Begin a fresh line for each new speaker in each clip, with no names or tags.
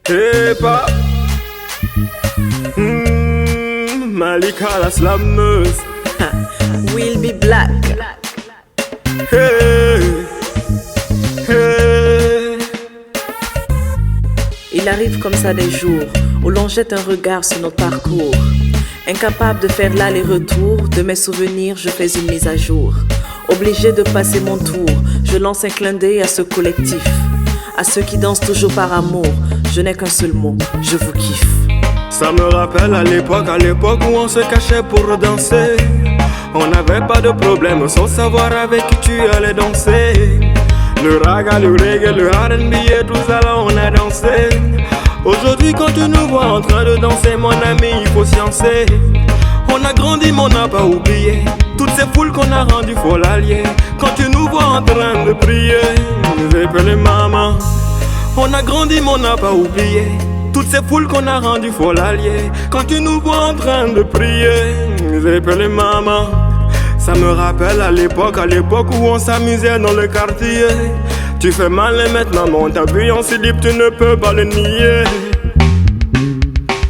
Hey pa, Malika la slameuse.
Will be black.
Hey, hey.
Il arrive comme ça des jours où l'on jette un regard sur notre parcours. Incapable de faire l'aller-retour de mes souvenirs, je fais une mise à jour. Obligé de passer mon tour, je lance un clin d'œil à ce collectif. À ceux qui dansent toujours par amour, je n'ai qu'un seul mot, je vous kiffe.
Ça me rappelle à l'époque où on se cachait pour danser. On n'avait pas de problème sans savoir avec qui tu allais danser. Le raga, le reggae, le R&B et tout ça là on a dansé. Aujourd'hui quand tu nous vois en train de danser mon ami il faut sciencer. On a grandi mais on n'a pas oublié toutes ces foules qu'on a rendues folles alliées. Quand tu nous vois en train de prier, nous appelons maman. On a grandi mais on n'a pas oublié toutes ces foules qu'on a rendues folles alliées. Quand tu nous vois en train de prier, nous appelons maman. Ça me rappelle à l'époque où on s'amusait dans le quartier. Tu fais mal et maintenant mon t'habille si libre tu ne peux pas le nier.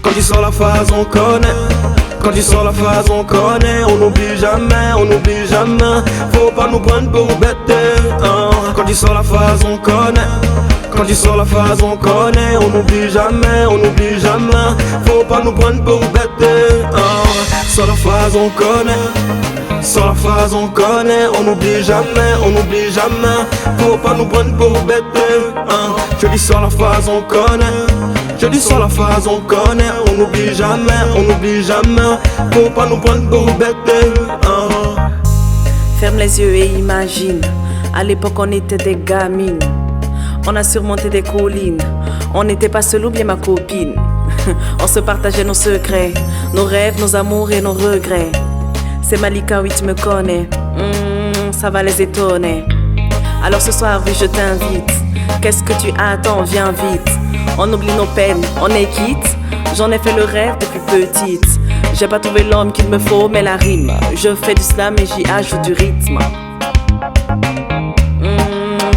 Quand tu sors la phase on connaît. Quand tu sors la phase on connaît. On n'oublie jamais, on n'oublie jamais. Faut pas nous prendre pour bêtes hein. Quand tu sors la phase on connaît. Quand tu sors la phase on connaît. On n'oublie jamais, on n'oublie jamais. Faut pas nous prendre pour bêtes hein. Sors la phase on connaît. Sur la phase on connaît, on n'oublie jamais, on n'oublie jamais. Faut pas nous prendre pour bêtes hein. Je dis sur la phase on connaît. Je dis sur la phase on connaît. On n'oublie jamais, on n'oublie jamais. Faut pas nous prendre pour bêtes hein.
Ferme les yeux et imagine. À l'époque on était des gamines. On a surmonté des collines. On n'était pas seul ou bien ma copine. On se partageait nos secrets, nos rêves, nos amours et nos regrets. C'est Malika, oui tu me connais, ça va les étonner. Alors ce soir oui je t'invite. Qu'est-ce que tu attends, viens vite. On oublie nos peines, on est quitte. J'en ai fait le rêve depuis petite. J'ai pas trouvé l'homme qu'il me faut mais la rime. Je fais du slam et j'y ajoute du rythme.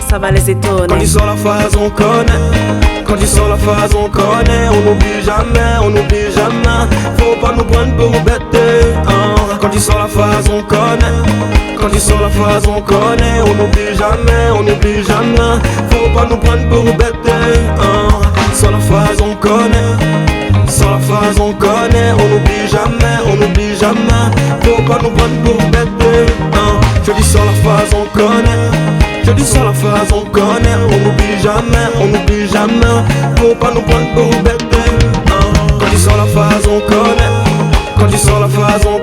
Ça va les étonner.
Quand tu sors la phase on connaît. Quand tu sors la phase on connaît. On n'oublie jamais, on n'oublie jamais. Faut pas nous prendre pour bêtes hein. Quand tu sors la phase on connaît. Quand tu sors la phase on connaît. On n'oublie jamais, on n'oublie jamais. Faut pas nous prendre pour bêtes hein. Sur la phase on connaît. Sur la phase on connaît. On n'oublie jamais, on n'oublie jamais. Faut pas nous prendre pour bêtes hein. Je dis sur la phase on connaît. Je dis sur la phase on connaît. On n'oublie jamais, on n'oublie jamais. Faut pas nous prendre pour bêtes hein. Quand tu sors la phase on connaît. Quand tu sors la phase on